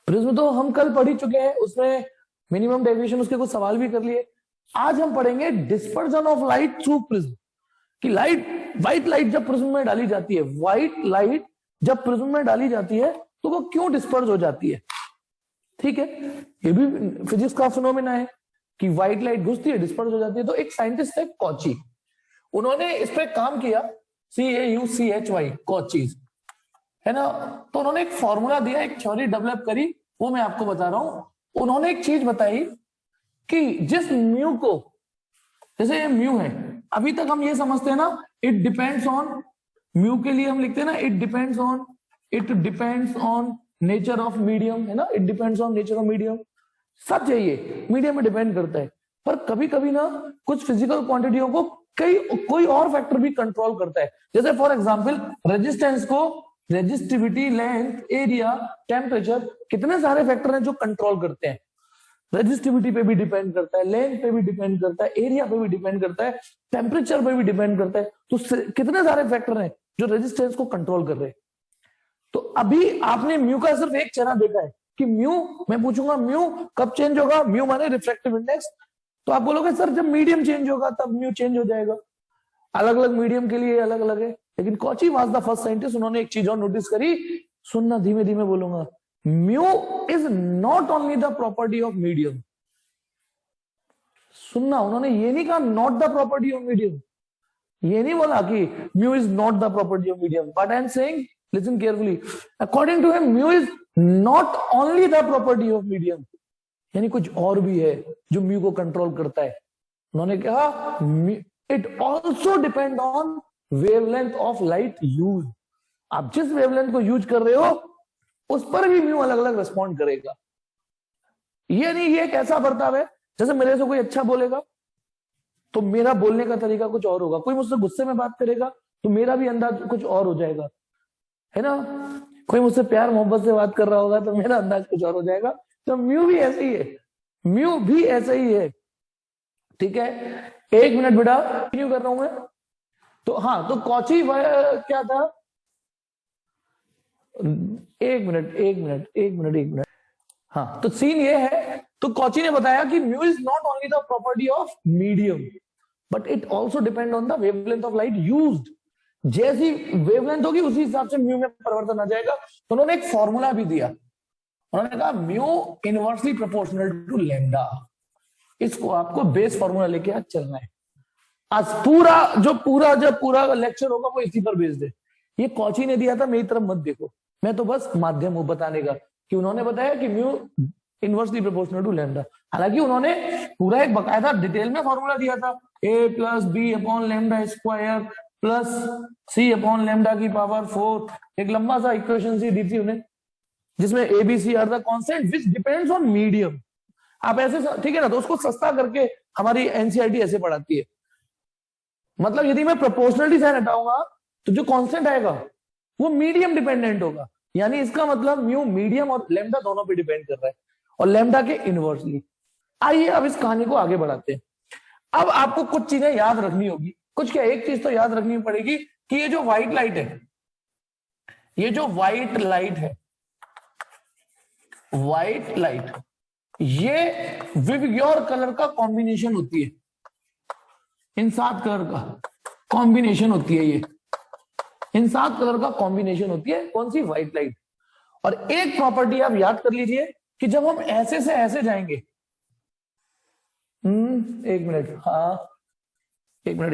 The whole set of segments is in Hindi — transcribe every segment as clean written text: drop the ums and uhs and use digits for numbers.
प्रिज्म तो हम कल पढ़ ही चुके हैं, उसमें मिनिमम डेविएशन उसके कुछ सवाल भी कर लिए। आज हम पढ़ेंगे dispersion of light through prism, कि लाइट, व्हाइट लाइट जब प्रिज्म में डाली जाती है, व्हाइट लाइट जब प्रिज्म में डाली जाती है तो वो क्यों डिस्पर्ज हो जाती है। ठीक है, ये भी फिजिक्स का फिनोमेना है कि व्हाइट लाइट घुसती है, डिस्पर्ज हो जाती है। तो एक साइंटिस्ट है कॉची, उन्होंने इस पे काम किया, CAUCHY, कॉचीज, है ना। तो उन्होंने एक फॉर्मूला दिया, एक थ्योरी डेवलप करी, वो मैं आपको बता रहा हूं। उन्होंने एक चीज बताई कि जिस म्यू को, जैसे ये म्यू है, अभी तक हम ये समझते हैं ना, इट डिपेंड्स ऑन, म्यू के लिए हम लिखते हैं ना, it depends on nature of medium, है ना, it depends on nature of medium. सच है, ये मीडियम में डिपेंड करता है, पर कभी कभी ना कुछ फिजिकल क्वांटिटियों को कोई और फैक्टर भी कंट्रोल करता है। जैसे फॉर एग्जांपल रेजिस्टेंस को, रेजिस्टिविटी, लेंथ, एरिया, टेम्परेचर, कितने सारे फैक्टर हैं जो कंट्रोल करते हैं। रेजिस्टिविटी पे भी डिपेंड करता है, लेंथ पे भी डिपेंड करता है, एरिया पे भी डिपेंड करता है, टेम्परेचर पे भी डिपेंड करता है। तो कितने सारे फैक्टर हैं जो रेजिस्टेंस को कंट्रोल कर रहे हैं। तो अभी आपने म्यू का सिर्फ एक चेहरा देखा है कि म्यू, मैं पूछूंगा म्यू कब चेंज होगा, म्यू माने रिफ्रैक्टिव इंडेक्स, तो आप बोलोगे सर जब मीडियम चेंज होगा तब म्यू चेंज हो जाएगा। अलग अलग मीडियम के लिए अलग अलग है। लेकिन Cauchy was the first scientist, उन्होंने एक चीज और नोटिस करी, सुनना धीमे धीमे बोलूंगा, mu is not only the property of medium. सुनना, उन्होंने ये नहीं कहा not the property of medium, ये नहीं बोला कि mu is not the property of medium, but I am saying, listen carefully, according to him mu is not only the property of medium, यानी कुछ और भी है जो म्यू को कंट्रोल करता है। उन्होंने कहा it also depend on wavelength of light use. आप जिस वेवलेंथ को यूज कर रहे हो उस पर भी म्यू अलग अलग रिस्पॉन्ड करेगा। ये नहीं, ये कैसा बर्ताव है, जैसे मेरे से कोई अच्छा बोलेगा तो मेरा बोलने का तरीका कुछ और होगा, कोई मुझसे गुस्से में बात करेगा तो मेरा भी अंदाज कुछ और हो जाएगा, है ना। कोई मुझसे प्यार मोहब्बत से बात कर रहा होगा तो मेरा अंदाज कुछ और हो जाएगा। तो म्यू भी ऐसे ही है, म्यू भी ऐसे ही है। ठीक है, एक मिनट बेटा, कंटिन्यू कर रहा हूं मैं। तो हाँ, तो कॉची क्या था, एक मिनट। हाँ, तो सीन ये है, तो कॉची ने बताया कि mu is not only the property of medium but it also depend on the wavelength of light used. जैसी वेवलेंथ होगी उसी हिसाब से म्यू में परिवर्तन आ जाएगा। तो उन्होंने एक फॉर्मूला भी दिया, उन्होंने कहा mu inversely proportional to lambda. इसको आपको बेस फॉर्मूला लेके आज चलना है। आज पूरा लेक्चर होगा वो इसी पर बेस्ड है। ये कॉची ने दिया था, मेरी तरफ मत देखो, मैं तो बस माध्यम हूं बताने का, कि उन्होंने बताया कि mu inversely proportional to lambda. हालांकि उन्होंने पूरा एक बकायदा डिटेल में फॉर्मूला दिया था, a plus B upon lambda square plus C upon lambda की पावर 4, एक लंबा सा इक्वेशन सी दी थी उन्हें, जिसमें A B C are the constant which depends on medium. आप ऐसे, ठीक है ना, तो उसको सस्ता करके हमारी एनसीईआरटी ऐसे पढ़ाती है। मतलब यदि मैं प्रोपोर्शनलिटी साइन हटाऊंगा तो जो कांस्टेंट आएगा वो मीडियम डिपेंडेंट होगा, यानी इसका मतलब म्यू मीडियम और लैम्डा दोनों पे डिपेंड कर रहा है, और लैम्डा के इनवर्सली। आइए अब इस कहानी को आगे बढ़ाते हैं। अब आपको कुछ चीजें याद रखनी होगी, कुछ क्या, एक चीज तो याद रखनी पड़ेगी कि ये जो व्हाइट लाइट है, ये जो व्हाइट लाइट है, व्हाइट लाइट, ये विवग्योर कलर का कॉम्बिनेशन होती है, इन 7 कलर का कॉम्बिनेशन होती है, ये इन 7 कलर का कॉम्बिनेशन होती है, कौन सी, व्हाइट लाइट। और एक प्रॉपर्टी आप याद कर लीजिए कि जब हम ऐसे से ऐसे जाएंगे, एक मिनट, हाँ एक मिनट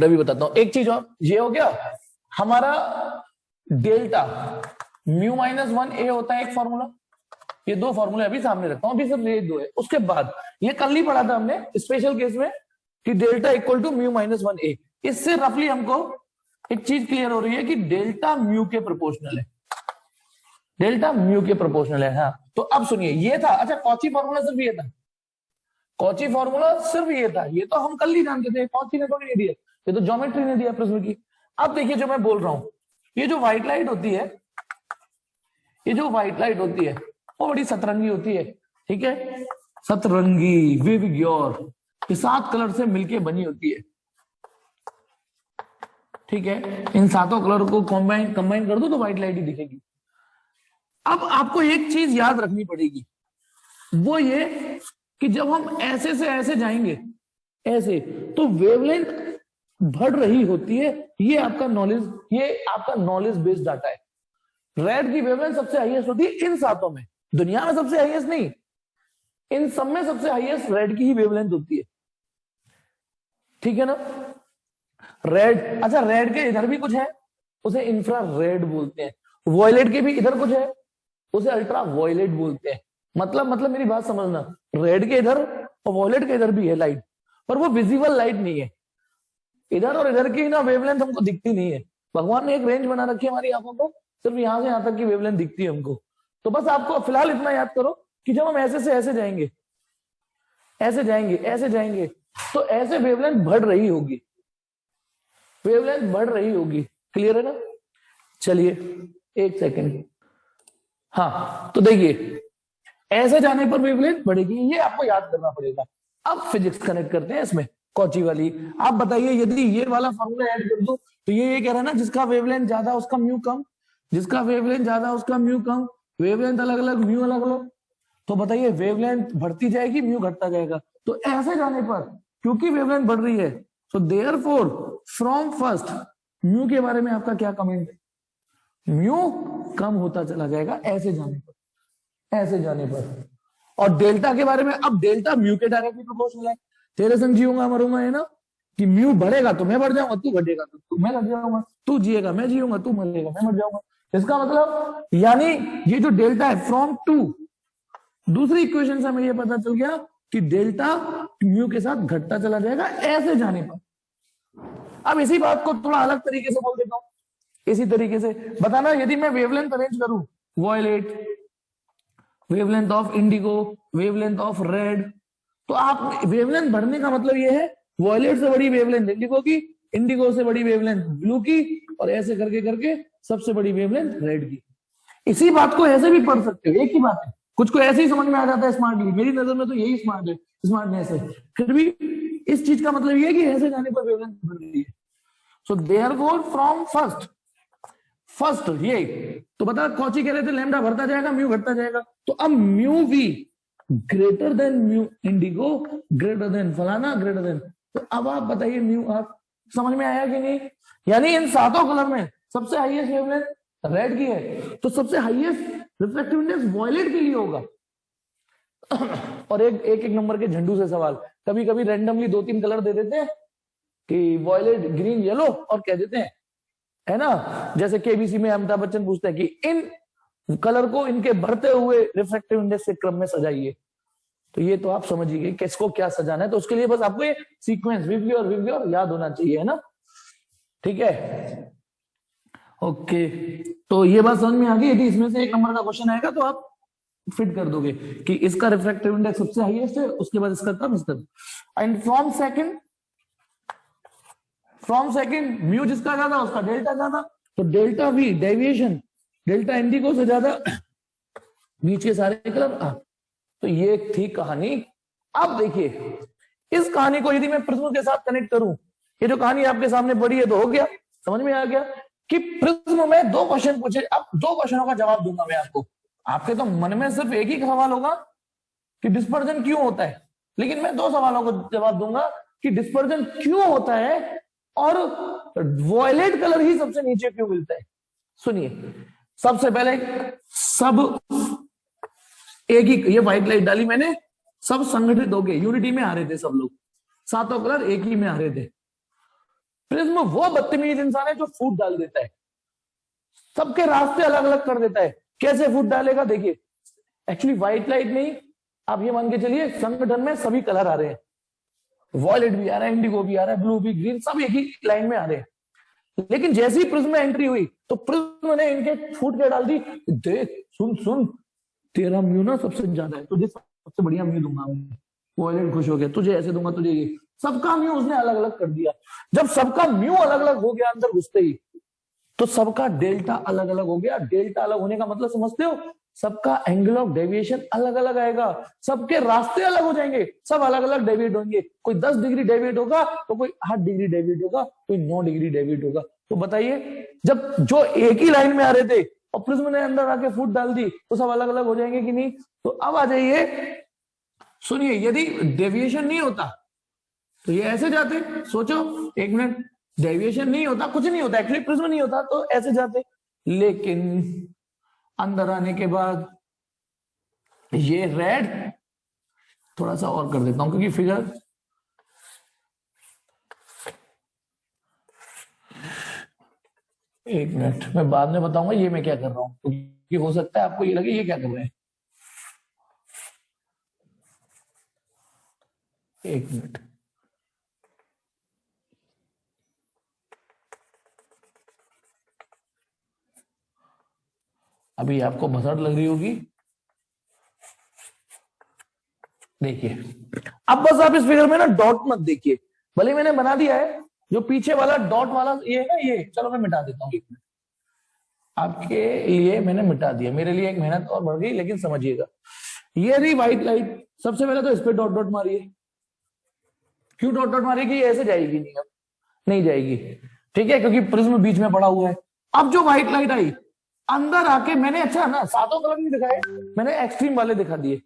अभी बताता हूं। एक चीज और, ये हो गया हमारा डेल्टा म्यू माइनस 1a होता है एक फॉर्मूला, ये 2 फॉर्मूले अभी सामने रखता हूं, अभी सिर्फ ये 2 है। उसके बाद ये कल ही पढ़ा था हमने स्पेशल केस में कि delta equal to mu minus 1a। इससे रफली हमको एक चीज क्लियर हो रही है कि डेल्टा म्यू के प्रोपोर्शनल है, डेल्टा म्यू के प्रोपोर्शनल है। हाँ, तो अब सुनिए, ये था, अच्छा कॉची फॉर्मूला सिर्फ ये था, कॉची फॉर्मूला सिर्फ ये था, ये तो हम कल ही जानते थे, कॉची ने थोड़ी नहीं दिया, ये तो ज्योमेट्री ने दिया प्रिज्म की। अब देखिए जो मैं बोल रहा हूं, ये जो व्हाइट लाइट होती है, ये जो व्हाइट लाइट होती है वो बड़ी सतरंगी होती है, ठीक है, सतरंगी, विवग्योर, ये 7 कलर से मिलके बनी होती है, ठीक है। इन 7 कलर को कंबाइन कर दो तो व्हाइट लाइट ही दिखेगी। अब आपको एक चीज याद रखनी पड़ेगी, वो ये कि जब हम ऐसे से ऐसे जाएंगे ऐसे, तो वेवलेंथ बढ़ रही होती है। ये आपका नॉलेज बेस्ड डाटा है। रेड की वेवलेंथ सबसे हाईएस्ट होती है इन सातों में, दुनिया में सबसे हाईएस्ट नहीं, इन सब में सबसे हाईएस्ट रेड की ही वेवलेंथ होती है। ठीक है ना? रेड, अच्छा रेड के इधर भी कुछ है, उसे इंफ्रा रेड बोलते हैं। वॉयलेट के भी इधर कुछ है, उसे अल्ट्रा वॉयलेट बोलते हैं। मतलब मेरी बात समझना, रेड के इधर और वॉयलेट के इधर भी है लाइट, पर वो विजिबल लाइट नहीं है। इधर और इधर की ना वेवलेंथ हमको दिखती नहीं है। भगवान ने एक रेंज बना रखी है हमारी आंखों को, सिर्फ यहां से यहां तक की वेवलेंथ दिखती है हमको। तो बस आपको फिलहाल इतना याद करो कि जब हम ऐसे से ऐसे जाएंगे, ऐसे जाएंगे, ऐसे जाएंगे, तो ऐसे वेवलेंथ बढ़ रही होगी, वेवलेंथ बढ़ रही होगी। क्लियर है ना? चलिए एक सेकेंड। हाँ तो देखिए, ऐसे जाने पर वेवलेंथ बढ़ेगी, ये आपको याद करना पड़ेगा। अब फिजिक्स कनेक्ट करते हैं इसमें, कौची वाली। आप बताइए, यदि ये वाला फॉर्मूला ऐड कर दो तो ये कह रहा है ना, जिसका वेवलेंथ ज्यादा उसका म्यू कम, जिसका वेवलेंथ ज्यादा उसका म्यू कम, वेवलेंथ अलग अलग म्यू अलग अलग। तो बताइए वेवलेंथ बढ़ती जाएगी म्यू घटता जाएगा। तो ऐसे जाने पर क्योंकि वेवलेंथ बढ़ रही है, so therefore from first mu के बारे में आपका क्या कमेंट है? म्यू कम होता चला जाएगा ऐसे जाने पर, ऐसे जाने पर। और डेल्टा के बारे में, अब डेल्टा म्यू के डायरेक्टली प्रोपोर्शनल है। तेरे संग जीऊंगा मरूंगा है ना, कि म्यू बढ़ेगा तो मैं बढ़ जाऊंगा, तू घटेगा तो मैं घट जाऊंगा, तू जिएगा मैं जीऊंगा, तू मरेगा मैं मर जाऊंगा। इसका मतलब यानी ये जो डेल्टा है फ्रॉम टू, दूसरी इक्वेशन से हमें ये पता चल गया कि डेल्टा म्यू के साथ घटता चला जाएगा ऐसे जाने पर। अब इसी बात को थोड़ा अलग तरीके से बोल देता हूं, इसी तरीके से बताना, यदि मैं वेवलेंथ अरेंज करूं, violet, wavelength of indigo, wavelength of red, तो आप वेवलेंथ बढ़ने का मतलब ये है वॉयलेट से बड़ी वेवलेंथ इंडिगो की, इंडिगो से बड़ी वेवलेंथ ब्लू की, और ऐसे करके करके सबसे बड़ी वेवलेंथ रेड की। इसी बात को ऐसे भी पढ़ सकते हो, एक ही बात है, कुछ को ऐसे ही समझ में आ जाता है स्मार्टली। मेरी नजर में तो यही स्मार्ट है, स्मार्टनेस है। फिर भी इस चीज का मतलब ये है कि ऐसे जाने पर वेवलेंथ बढ़ रही है। सो देयरफॉर फ्रॉम फर्स्ट ये, तो बता कौची कह रहे थे, लैम्डा बढ़ता जाएगा म्यू घटता जाएगा। तो अब mu V greater than mu Indigo, greater than फलाना, ग्रेटर देन, तो अब आप बताइए म्यू आप समझ में आया कि नहीं? यानी इन सातों कलर में सबसे हाईएस्ट वेवलेंथ रेड की है, तो सबसे हाईएस्ट रिफ्लेक्टिव इंडेक्स वॉयलेट के लिए होगा। और एक नंबर के झंडू से सवाल, कभी कभी रैंडमली 2-3 कलर दे देते हैं कि वॉयलेट, ग्रीन, येलो, और कह देते हैं, है ना, जैसे केबीसी में अमिताभ बच्चन पूछते हैं कि इन कलर को इनके बढ़ते हुए रिफ्रैक्टिव इंडेक्स के क्रम में सजाइए। तो ये तो आप समझ ही गए किसको क्या सजाना है। तो उसके लिए बस आपको ये सीक्वेंस विवग्योर याद होना चाहिए, है ना? ठीक है, ओके। तो ये बात समझ में आ गई। यदि इसमें से एक नंबर का क्वेश्चन आएगा तो आप फिट कर दोगे कि इसका रिफ्रैक्टिव इंडेक्स सबसे हाईएस्ट है, उसके बाद इसका कम, इसका। एंड फ्रॉम सेकंड म्यू जिसका ज्यादा उसका डेल्टा ज्यादा, तो delta we deviation delta Indigo से ज्यादा, बीच के सारे कलर। तो ये थी कहानी। अब देखिए, इस कहानी को यदि मैं प्रिज्म के साथ कनेक्ट करूं, ये जो कहानी आपके सामने पड़ी है, तो हो गया, समझ में आ गया कि प्रिज्म में 2 क्वेश्चन पूछे। अब 2 क्वेश्चनों का जवाब दूंगा मैं आपको। आपके तो मन में सिर्फ एक ही सवाल होगा कि डिस्पर्जन क्यों होता है, लेकिन मैं 2 सवालों को जवाब दूंगा कि डिस्पर्जन क्यों होता है और वॉयलेट कलर ही सबसे नीचे क्यों मिलता है। सुनिए, सबसे पहले सब एक ही, ये व्हाइट लाइट डाली मैंने, सब संगठित हो गए, यूनिटी में आ रहे थे सब लोग, सातों कलर एक ही में आ रहे थे। प्रिज्म वो बदतमीज इंसान है जो फूट डाल देता है, सबके रास्ते अलग अलग कर देता है। कैसे फूट डालेगा देखिए, एक्चुअली व्हाइट लाइट नहीं, आप ये मान के चलिए संगठन में सभी कलर आ रहे हैं, वॉयलेट भी आ रहा है, इंडिगो भी आ रहा है, ब्लू भी, ग्रीन, सब एक ही लाइन में आ रहे हैं। लेकिन जैसे ही प्रिज्म में एंट्री हुई तो प्रिज्म ने इनके फूट के डाल दी, देख सुन तेरा म्यू ना सबसे ज्यादा है, तुझे सबसे बढ़िया म्यू दूंगा मैं। वॉयलेट खुश हो गया, तुझे ऐसे दूंगा, तुझे ये, सबका म्यू उसने अलग अलग कर दिया। जब सबका म्यू अलग अलग हो गया अंदर घुसते ही, तो सबका डेल्टा अलग अलग हो गया। डेल्टा अलग होने का मतलब समझते हो, सबका एंगल ऑफ डेविएशन अलग अलग आएगा, सबके रास्ते अलग हो जाएंगे, सब अलग अलग डेविएट होंगे। कोई 10 डिग्री डेविएट होगा तो कोई 8 डिग्री डेविएट होगा, कोई 9 डिग्री डेविएट होगा। तो बताइए, जब जो एक ही लाइन में आ रहे थे और प्रिज्म ने अंदर आके फूट डाल दी तो सब अलग अलग हो जाएंगे कि नहीं? तो अब आ जाइए, सुनिए, यदि डेविएशन नहीं होता तो ये ऐसे जाते। सोचो एक मिनट, डेविएशन नहीं होता, कुछ नहीं होता, एक्चुअली प्रिज्म नहीं होता तो ऐसे जाते। लेकिन अंदर आने के बाद ये रेड, थोड़ा सा और कर देता हूं क्योंकि फिगर, एक मिनट मैं बाद में बताऊंगा ये मैं क्या कर रहा हूं, क्योंकि हो सकता है आपको ये लगे ये क्या कर रहे हैं। एक मिनट, अभी आपको भसड़ लग रही होगी। देखिए अब बस आप इस फिगर में ना डॉट मत देखिए, भले मैंने बना दिया है, जो पीछे वाला डॉट वाला ये है ना, ये चलो मैं मिटा देता हूँ, एक मिनट आपके लिए मैंने मिटा दिया, मेरे लिए एक मेहनत और बढ़ गई, लेकिन समझिएगा ये रही व्हाइट लाइट। सबसे पहले तो इस पे डॉट डॉट मारिए। क्यों डॉट डॉट मारिए? ऐसे जाएगी नहीं, अब नहीं जाएगी, ठीक है, क्योंकि प्रिज्म बीच में पड़ा हुआ है। अब जो व्हाइट लाइट आई अंदर आके, मैंने अच्छा ना सातों कलर नहीं दिखाए, मैंने एक्सट्रीम वाले दिखा दिए,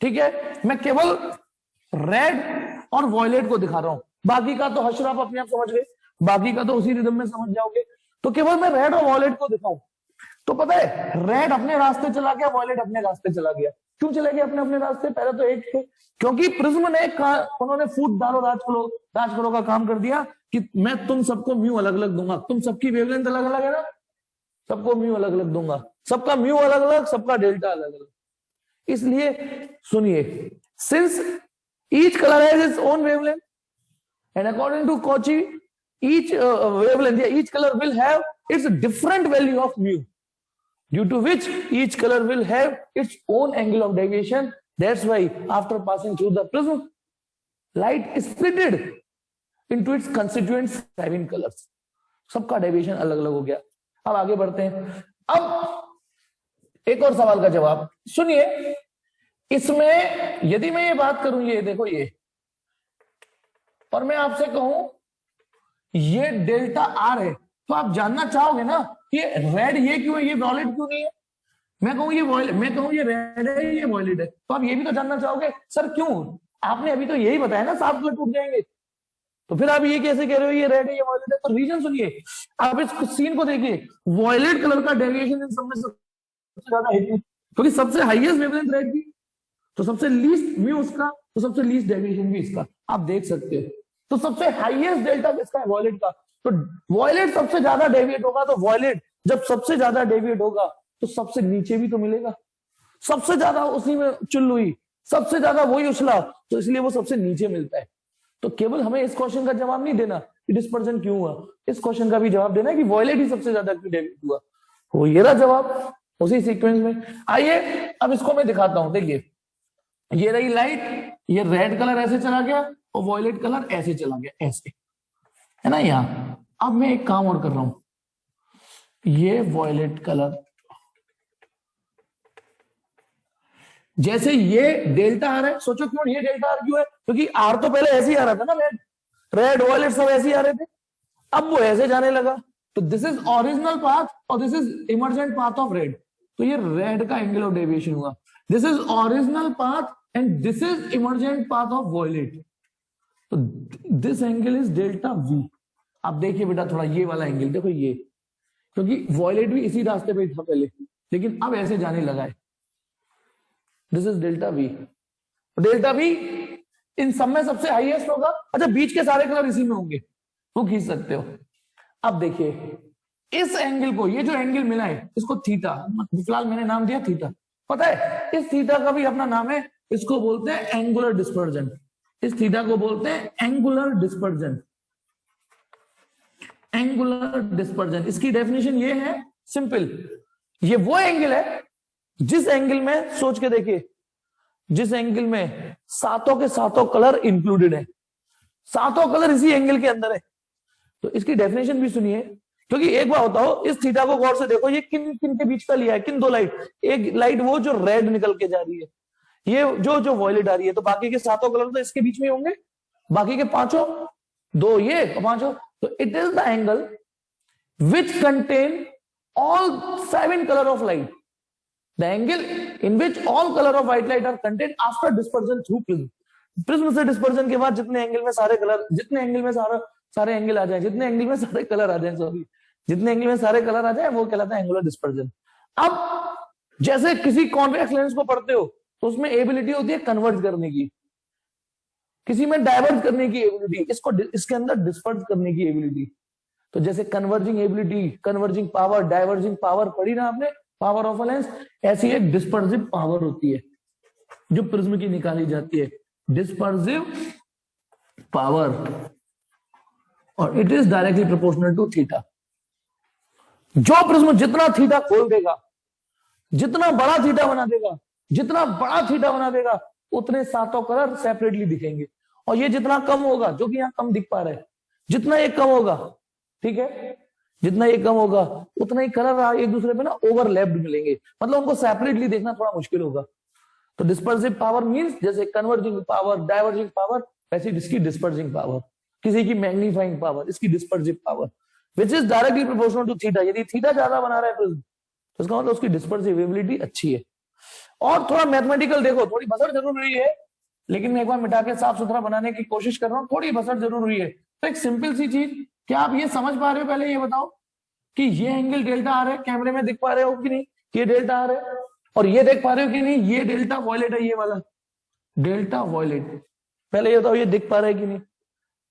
ठीक है। मैं केवल रेड और वॉयलेट को दिखा रहा हूं, बाकी का तो हश्र आप अपने आप समझ गए, बाकी का तो उसी रिदम में समझ जाओगे। तो केवल मैं रेड और वॉयलेट को दिखाऊं तो पता है रेड अपने रास्ते चला गया, वॉयलेट अपने रास्ते चला गया। क्यों चले गए अपने अपने रास्ते? पहले तो एक थे, क्योंकि प्रिज्म ने उन्होंने फूट डालो राज करो का काम कर दिया कि मैं तुम सबको म्यू अलग अलग दूंगा, तुम सबकी वेवलेंथ अलग अलग है ना, सबको म्यू अलग अलग दूंगा, सबका म्यू अलग अलग, सबका डेल्टा अलग अलग। इसलिए सुनिए, since each colour has its own wavelength and according to Cauchy each wavelength, each color will have its different value of mu, due to which each color will have its own angle of deviation. That's why after passing through the prism, light is splitted into its constituent 7 colors. सबका डेविएशन अलग अलग हो गया। अब आगे बढ़ते हैं। अब एक और सवाल का जवाब सुनिए, इसमें यदि मैं ये बात करूं, ये देखो ये, और मैं आपसे कहूं ये डेल्टा आर है, तो आप जानना चाहोगे ना कि रेड ये क्यों है, ये वॉयलेट क्यों नहीं है। मैं कहूं ये वॉयलेट, मैं कहूं ये रेड है, ये वॉयलेट है, तो आप ये भी तो जानना चाहोगे सर क्यों। आपने अभी तो यही बताया ना, 7 कलर टूट जाएंगे, तो फिर आप ये कैसे कह रहे हो ये रेड है ये वॉयलेट है। तो रीजन सुनिए, आप इस सीन को देखिए, वॉयलेट कलर का डेविएशन इन सब में सबसे ज्यादा है, क्योंकि सबसे हाईएस्ट वेवलेंथ रेड की, तो सबसे लीस्ट म्यू उसका, तो सबसे लीस्ट डेविएशन भी इसका, आप देख सकते हो। तो सबसे हाईएस्ट डेल्टा किसका है? वॉयलेट का। तो वॉयलेट सबसे ज्यादा डेविएट होगा, तो वॉयलेट जब सबसे ज्यादा डेविएट होगा तो सबसे नीचे भी तो मिलेगा, सबसे ज्यादा उसी में चुल हुई, सबसे ज्यादा वही उछला, तो इसलिए वो सबसे नीचे मिलता है। तो केवल हमें इस क्वेश्चन का जवाब नहीं देना कि डिस्पर्जन क्यों हुआ, इस क्वेश्चन का भी जवाब देना है कि वॉयलेट ही सबसे ज्यादा क्यों डेविएट हुआ। वो ये रहा जवाब उसी सीक्वेंस में। आइए अब इसको मैं दिखाता हूं, देखिए ये रही लाइट, ये रेड कलर ऐसे चला गया और वॉयलेट कलर ऐसे चला गया, ऐसे है ना यहां। अब मैं एक काम और कर रहा हूं, ये वॉयलेट कलर जैसे ये डेल्टा आर है, सोचो क्यों ये डेल्टा आर क्यों है, क्योंकि आर तो पहले ऐसे ही आ रहा था ना, रेड वॉयलेट सब ऐसे ही आ रहे थे, अब वो ऐसे जाने लगा। तो दिस इज ओरिजिनल पाथ और this is emergent path of red, तो ये रेड का एंगल ऑफ डेविएशन हुआ। This is original path and this is emergent path of violet, तो this angle is delta V. अब देखिए बेटा थोड़ा ये वाला एंगल देखो, ये क्योंकि वॉयलेट भी इसी रास्ते पे था पहले, लेकिन अब ऐसे जाने लगा है, this is delta V. Delta V इन सब में सबसे हाईएस्ट होगा। अच्छा बीच के सारे कलर इसी में होंगे, वो खींच सकते हो। अब देखिए इस एंगल को, ये जो एंगल मिला है इसको थीटा, फिलहाल मैंने नाम दिया थीटा, पता है इस थीटा का भी अपना नाम है, इसको बोलते हैं एंगुलर डिस्पर्जन। इस थीटा को बोलते हैं एंगुलर डिस्पर्जन, एंगुलर डिस्पर्जन। इसकी डेफिनेशन ये है सिंपल, ये वो एंगल है जिस एंगल में, सोच के देखिए, जिस एंगल में सातों के सातों कलर इंक्लूडेड है, सातों कलर इसी एंगल के अंदर है। तो इसकी डेफिनेशन भी सुनिए, क्योंकि एक बार बताओ इस थीटा को गौर से देखो, ये किन किन के बीच का लिया है, किन दो लाइट, एक लाइट वो जो रेड निकल के जा रही है, ये जो वॉयलेट आ रही है, तो बाकी के सातों कलर तो इसके बीच में होंगे, बाकी के पांचों, दो ये और पांचों। तो it is the angle which contain all 7 color of light, the angle in which all color of white light are contained after dispersion through prism. Prism से डिस्पर्जन के बाद जितने एंगल में सारे कलर, जितने एंगल में सारे एंगल आ जाए, जितने एंगल में सारे कलर आ जाए, सॉरी, जितने एंगल में सारे कलर आ जाए, वो कहलाता है एंगुलर डिस्पर्जन। अब जैसे किसी कॉन्वेक्स लेंस को पढ़ते हो तो उसमें एबिलिटी होती है कन्वर्ज करने की, किसी में डाइवर्ज करने की एबिलिटी, इसको इसके अंदर डिस्पर्ज करने की एबिलिटी। तो जैसे converging ability, converging power, diverging power पढ़ी ना आपने, पावर ऑफ अ लेंस, ऐसी एक डिस्पर्सिव पावर होती है जो प्रिज्म की निकाली जाती है, डिस्पर्सिव पावर, और it is directly proportional to theta. जो प्रिज्म जितना थीटा खोल देगा, जितना बड़ा थीटा बना देगा, जितना बड़ा थीटा बना देगा, उतने सातों कलर सेपरेटली दिखेंगे। और ये जितना कम होगा, जो कि यहां कम दिख पा रहा है, जितना ये कम होगा, ठीक है, जितना ये कम होगा उतना ही कलर एक दूसरे पे ना ओवरलैप्ड मिलेंगे, मतलब उनको सेपरेटली देखना थोड़ा मुश्किल होगा। तो डिस्पर्सिव पावर मींस जैसे कन्वर्जिंग पावर, डाइवर्जिंग पावर, वैसे इसकी डिस्पर्सिंग पावर, किसी की मैग्नीफाइंग पावर, इसकी dispersive power, which is directly proportional to theta. यदि थीटा ज्यादा बना रहा है प्रिज्म तो इसका मतलब उसकी डिस्पर्सिव एबिलिटी अच्छी है। और थोड़ा मैथमेटिकल देखो, थोड़ी बसर जरूर हुई है, लेकिन मैं एक बार मिटा के साफ सुथरा बनाने की कोशिश कर रहा हूँ, थोड़ी बसर जरूर हुई है। तो एक सिंपल सी चीज, क्या आप ये समझ पा रहे हो? पहले ये बताओ कि ये एंगल डेल्टा आर है, कैमरे में दिख पा रहे हो कि नहीं, ये डेल्टा आर है, और ये देख पा रहे हो कि नहीं, ये डेल्टा वॉयलेट है, ये वाला डेल्टा वॉयलेट। पहले ये बताओ ये दिख पा रहा है कि नहीं?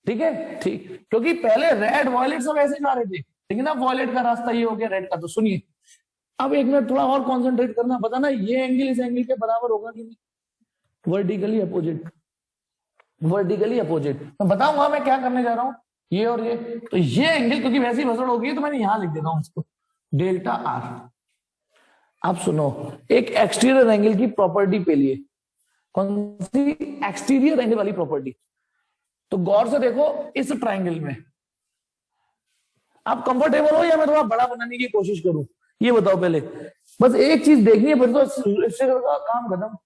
ठीक है, ठीक, क्योंकि पहले रेड वॉयलेट सब ऐसे जा रहे थे, लेकिन अब वॉयलेट का रास्ता ये हो गया रेड का। तो सुनिए, अब एक मिनट थोड़ा और कॉन्सेंट्रेट करना, बताना ये एंगल इस एंगल के बराबर होगा कि नहीं? Vertically opposite, vertically opposite. मैं बताऊंगा मैं क्या करने जा रहा हूं, ये और ये। तो ये एंगल क्योंकि वैसी भसड़ हो गई तो मैंने यहां लिख देता हूं उसको, डेल्टा आर। अब सुनो, एक एक्सटीरियर एंगल की प्रॉपर्टी पे लिए, कौन सी? एक्सटीरियर एंगल वाली प्रॉपर्टी। तो गौर से देखो, इस ट्राइंगल में आप कंफर्टेबल हो या मैं थोड़ा बड़ा बनाने की कोशिश करूं, ये बताओ पहले। बस एक चीज देखनी है, फिर तो इससे का काम खत्म।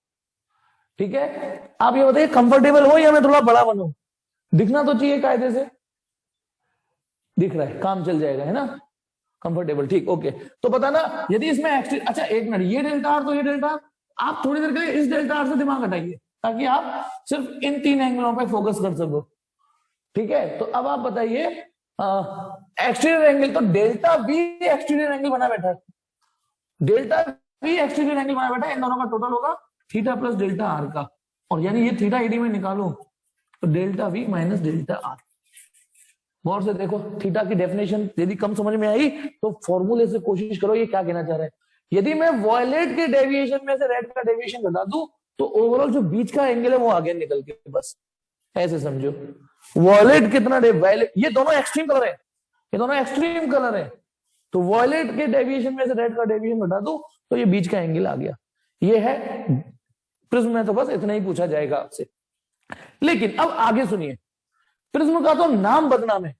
ठीक है, आप ये बताइए कंफर्टेबल हो या मैं थोड़ा बड़ा बनूं? दिखना तो चाहिए कायदे से, दिख रहा है, काम चल जाएगा, है ना? कंफर्टेबल, ठीक, ओके। तो पता ना, यदि इसमें अच्छा एक मिनट, ये डेल्टा आर तो ये डेल्टा आर, आप थोड़ी देर के लिए इस डेल्टा आर से दिमाग हटाइए ताकि आप सिर्फ इन तीन एंगलों पे फोकस कर सको। ठीक है, तो अब आप बताइए एक्सटीरियर एंगल, तो डेल्टा वी एक्सटीरियर एंगल बना बैठा है, डेल्टा वी एक्सटीरियर एंगल बना बैठा है, इन दोनों का टोटल होगा थीटा प्लस डेल्टा आर का, और यानी ये थीटा एडी में निकालो तो delta V minus delta R. गौर से देखो, थीटा की डेफिनेशन यदि कम समझ में आई तो फॉर्मूले से कोशिश करो ये क्या कहना चाह रहा है। यदि मैं वॉयलेट के डेविएशन में से रेड का डेविएशन घटा दूं तो ओवरऑल जो बीच का एंगल है वो आगे निकल के, बस ऐसे समझो। वॉयलेट कितना वॉयलेट, ये दोनों एक्सट्रीम कलर है, ये दोनों एक्सट्रीम कलर है, तो वॉयलेट के डेविएशन में से रेड का डेविएशन घटा दो तो ये बीच का एंगल आ गया। ये है प्रिज्म में, तो बस इतना ही पूछा जाएगा आपसे। लेकिन अब आगे सुनिए, प्रिज्म का तो नाम बदनाम है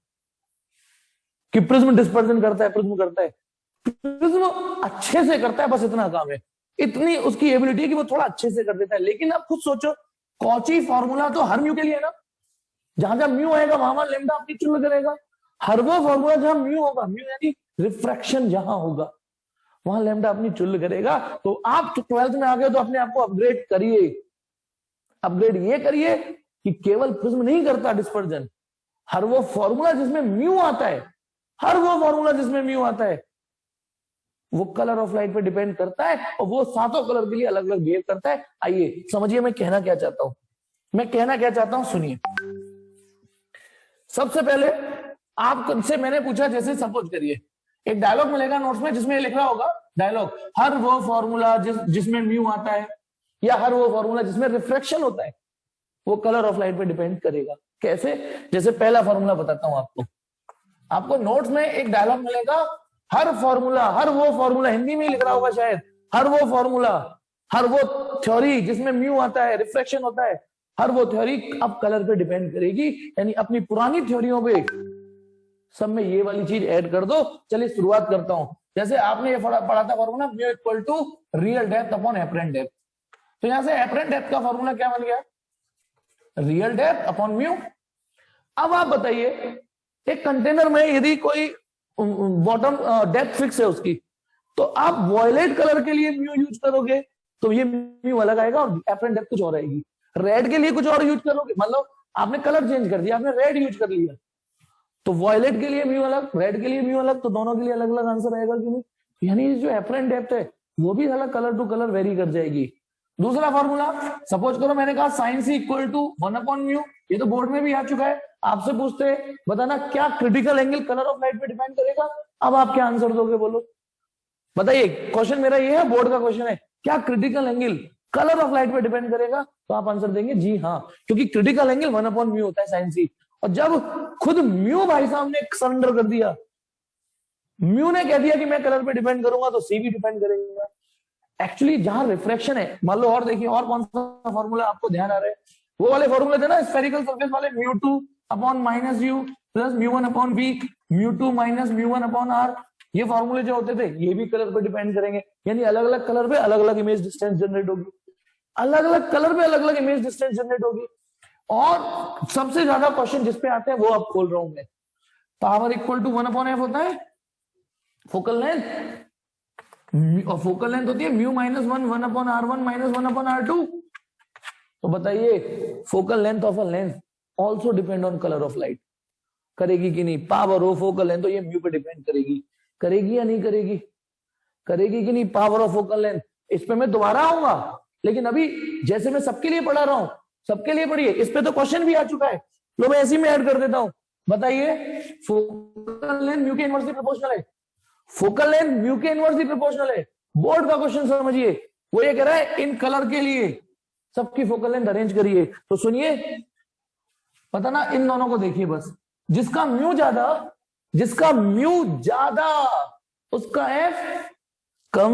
कि प्रिज्म डिस्पर्जन करता है, प्रिज्म करता है, प्रिज्म अच्छे से करता है, बस इतना काम है, इतनी उसकी एबिलिटी है कि वो थोड़ा अच्छे से कर देता है। लेकिन अब खुद सोचो, कॉची फॉर्मूला तो हर म्यू के लिए है ना, जहां जहां म्यू आएगा वहां लेमडा अपनी चुल करेगा। हर वो फॉर्मूला जहां म्यू होगा, म्यू यानी रिफ्रैक्शन जहां होगा, वहां लेमडा अपनी चुल करेगा। तो आप 12th में आ गए तो अपने आप को अपग्रेड करिए, अपग्रेड ये करिए कि केवल प्रिज्म नहीं करता डिस्पर्जन, हर वो फॉर्मूला जिसमें म्यू आता है, हर वो फॉर्मूला जिसमें म्यू आता है वो कलर ऑफ लाइट पे डिपेंड करता है, और वो सातों कलर के लिए अलग अलग बिहेव करता है। आइए समझिए मैं कहना क्या चाहता हूं, मैं कहना क्या चाहता हूं, सुनिए। सबसे पहले आपसे मैंने पूछा, जैसे सपोज करिए एक डायलॉग मिलेगा नोट्स में जिसमें लिख रहा होगा डायलॉग, हर वो फॉर्मूला जिसमें म्यू आता है, या हर वो फॉर्मूला जिसमें रिफ्रैक्शन होता है, वो कलर ऑफ लाइट पे डिपेंड करेगा। कैसे? जैसे पहला फॉर्मूला बताता हूं आपको नोट्स में एक डायलॉग मिलेगा, हर फॉर्मूला, हर वो फॉर्मूला, हिंदी में ही लिख रहा होगा शायद, हर वो फॉर्मूला, हर वो थ्योरी जिसमें म्यू आता है, रिफ्रैक्शन होता है, हर वो थ्योरी अब कलर पे डिपेंड करेगी। यानी अपनी पुरानी थ्योरियों पे सब में ये वाली चीज ऐड कर दो। चलिए शुरुआत करता हूं। जैसे आपने ये पढ़ा था formula mu equal to real depth upon apparent depth, तो यहां से एपरेंट डेप्थ का फॉर्मूला क्या बन गया? Real depth upon mu. अब आप बताइए, एक कंटेनर में यदि कोई बॉटम डेप्थ फिक्स है उसकी, तो आप वॉयलेट कलर के लिए म्यू यूज करोगे तो ये म्यू अलग आएगा और एपरेंट डेप्थ कुछ और आएगी। रेड के लिए कुछ और यूज करोगे, मतलब आपने कलर चेंज कर दिया, आपने रेड यूज कर लिया, तो वॉयलेट के लिए म्यू अलग, रेड के लिए म्यू अलग, तो दोनों के लिए अलग अलग आंसर आएगा कि नहीं? यानी जो एपरेंट डेप्थ है वो भी अलग कलर टू कलर वेरी कर जाएगी। दूसरा फॉर्मूला, सपोज करो मैंने कहा साइन सी इक्वल टू 1/म्यू, ये तो बोर्ड में भी आ चुका है। आपसे पूछते हैं बताना क्या critical angle colour of light पे डिपेंड करेगा, अब आप क्या आंसर दोगे बोलो, बताइए। क्वेश्चन मेरा ये है, बोर्ड का क्वेश्चन है, क्या critical angle colour of light पे डिपेंड करेगा? तो आप आंसर देंगे जी हाँ, क्योंकि क्रिटिकल एंगल 1/म्यू होता है साइन सी। और जब खुद म्यू भाई साहब ने सरेंडर कर दिया, म्यू ने कह दिया कि मैं कलर पे डिपेंड करूंगा, तो सी भी डिपेंड करेगा। एक्चुअली जहां रिफ्रेक्शन है, मान लो, और देखिए और कौन सा फॉर्मूला आपको ध्यान आ रहा है, वो वाले फॉर्मूले थे ना स्फेरिकल सरफेस वाले, μ2/-u प्लस μ1/v, μ2-μ1/r, ये फॉर्मूले जो होते थे ये भी कलर पे डिपेंड करेंगे। यानी अलग अलग कलर पे अलग अलग इमेज डिस्टेंस जनरेट होगी, अलग अलग कलर पे अलग अलग इमेज डिस्टेंस जनरेट होगी। और सबसे ज्यादा क्वेश्चन जिसपे आते हैं वो अब खोल रहा हूं मैं, पावर इक्वल टू 1/f होता है फोकल लेंथ, और फोकल लेंथ होती है μ-1 1/r1 -1/r2। तो बताइए focal length of a lens also depend on colour of light, करेगी कि नहीं? पावर ऑफ फोकल लेंथ तो ये म्यू पे डिपेंड करेगी, करेगी या नहीं करेगी? करेगी कि नहीं? पावर ऑफ फोकल लेंथ, इस पे मैं दोबारा आऊंगा, लेकिन अभी जैसे मैं सबके लिए पढ़ा रहा हूं, सबके लिए पढ़िए, इस पे तो क्वेश्चन भी आ चुका है, लो मैं ऐसे ही में ऐड कर देता हूं। बताइए फोकल लेंथ म्यू के इनवर्सली प्रोपोर्शनल है, फोकल लेंथ म्यू के इनवर्सली प्रोपोर्शनल है। बोर्ड का क्वेश्चन समझिए, वो ये कह रहा है इन कलर के लिए सबकी फोकल लेंथ अरेंज करिए। तो सुनिए, पता ना, इन दोनों को देखिए बस, जिसका म्यू ज्यादा, जिसका म्यू ज्यादा उसका एफ कम,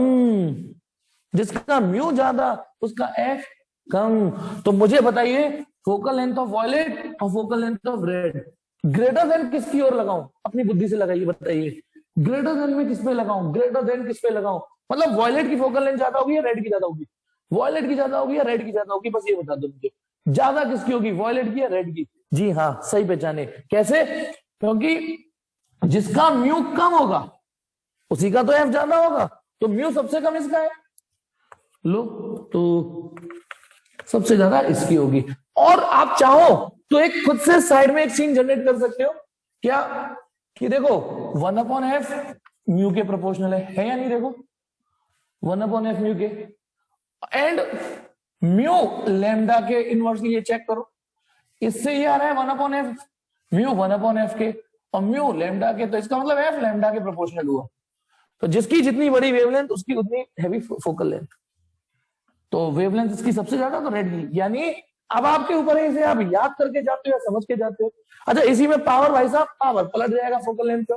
जिसका म्यू ज्यादा उसका एफ कम। तो मुझे बताइए फोकल लेंथ ऑफ वॉयलेट और focal length of red greater than किसकी ओर लगाऊं? अपनी बुद्धि से लगाइए, बताइए ग्रेटर देन में किस पे लगाऊं, ग्रेटर देन किस पे लगाऊं? मतलब वॉयलेट की फोकल लेंथ ज्यादा होगी या रेड की ज्यादा होगी? वॉयलेट की ज्यादा होगी या रेड की ज्यादा होगी? बस ये बता दो मुझे, ज्यादा किसकी होगी, वॉयलेट की या रेड की? जी हाँ, सही पहचाने। कैसे? क्योंकि जिसका म्यू कम होगा उसी का तो एफ ज्यादा होगा, तो म्यू सबसे कम इसका है, लो तो सबसे ज्यादा इसकी होगी। और आप चाहो तो एक खुद से साइड में एक सीन जनरेट कर सकते हो, क्या कि देखो 1/f म्यू के प्रोपोर्शनल है या नहीं? देखो 1/f म्यू के, एंड म्यू लैम्डा के इनवर्सली, ये चेक करो, इससे ये आ रहा है 1/f म्यू 1/f के और म्यू लैम्डा के, तो इसका मतलब f लैम्डा के प्रोपोर्शनल हुआ। तो जिसकी जितनी बड़ी वेवलेंथ उसकी उतनी हैवी फोकल लेंथ, तो वेवलेंथ इसकी सबसे ज्यादा तो रेड की। यानी अब आपके ऊपर है, इसे आप याद करके जाते हो या समझ के जाते हो। अच्छा, इसी में पावर, भाई साहब पावर पलट जाएगा फोकल लेंथ का।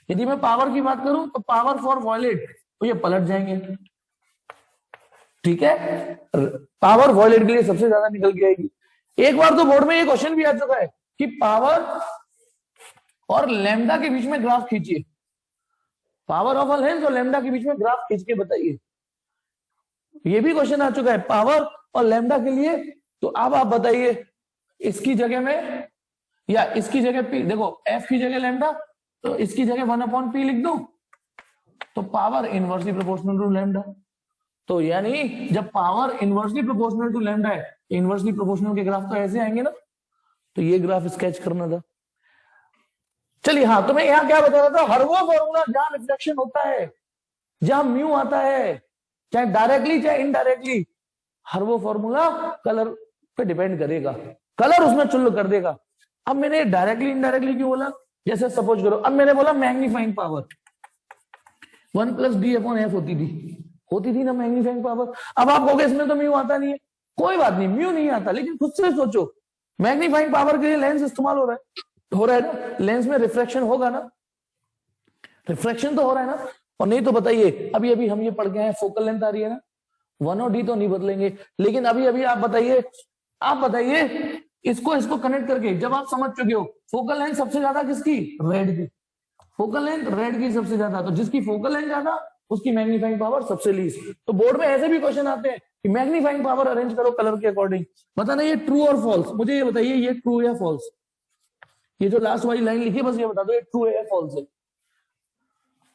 यदि मैं पावर की बात करूं तो पावर फॉर वॉयलेट तो ये पलट जाएंगे, ठीक है, पावर वॉयलेट के लिए सबसे ज्यादा निकल के आएगी। एक बार तो बोर्ड में ये क्वेश्चन भी आ चुका है कि पावर और लैम्डा के बीच में ग्राफ खींचिए, पावर ऑफ अ लेंस और लैम्डा के बीच में ग्राफ खींच के बताइए। ये भी क्वेश्चन आ चुका है पावर और लैम्डा के लिए। तो अब आप बताइए इसकी जगह में या इसकी जगह पी, देखो एफ की जगह लैम्डा, तो इसकी जगह 1/p लिख दो, तो power inversely proportional to lambda. तो यानी जब power inversely proportional to lambda है, इनवर्सली प्रोपोर्शनल के ग्राफ तो ऐसे आएंगे ना, तो ये ग्राफ स्केच करना था। चलिए हाँ, तो मैं यहां क्या बता रहा था, हर वो फॉर्मूला जहां रिफ्लेक्शन होता है, जहां म्यू आता है, चाहे डायरेक्टली चाहे इनडायरेक्टली, हर वो फॉर्मूला कलर पे डिपेंड करेगा, कलर उसमें चुल्ल कर देगा। अब मैंने डायरेक्टली इनडायरेक्टली क्यों बोला? जैसे सपोज करो, अब मैंने बोला मैग्नीफाइंग पावर 1+d/f होती थी ना मैग्नीफाइंग पावर। अब आप कहोगे इसमें तो म्यू आता नहीं है, कोई बात नहीं, म्यू नहीं आता, लेकिन खुद से सोचो मैग्नीफाइंग पावर के लिए लेंस इस्तेमाल हो रहा है ना, लेंस में रिफ्रैक्शन होगा ना, रिफ्रैक्शन तो हो रहा है ना। और नहीं तो बताइए, अभी अभी हम ये पढ़ के आए, फोकल लेंथ आ रही है ना, 1 और d तो नहीं बदलेंगे, लेकिन अभी अभी आप बताइए इसको कनेक्ट करके, जब आप समझ चुके हो फोकल लेंथ सबसे ज्यादा किसकी, रेड की, फोकल लेंथ रेड की सबसे ज्यादा, तो जिसकी फोकल लेंथ ज्यादा उसकी मैग्नीफाइंग पावर सबसे लीस्ट। तो बोर्ड में ऐसे भी क्वेश्चन आते हैं कि मैग्नीफाइंग पावर अरेंज करो कलर के अकॉर्डिंग, बताना ये ट्रू और फॉल्स। मुझे ये बताइए ये ट्रू या फॉल्स, ये जो लास्ट वाली लाइन लिखी है बस ये बता दो ये ट्रू है या फॉल्स है,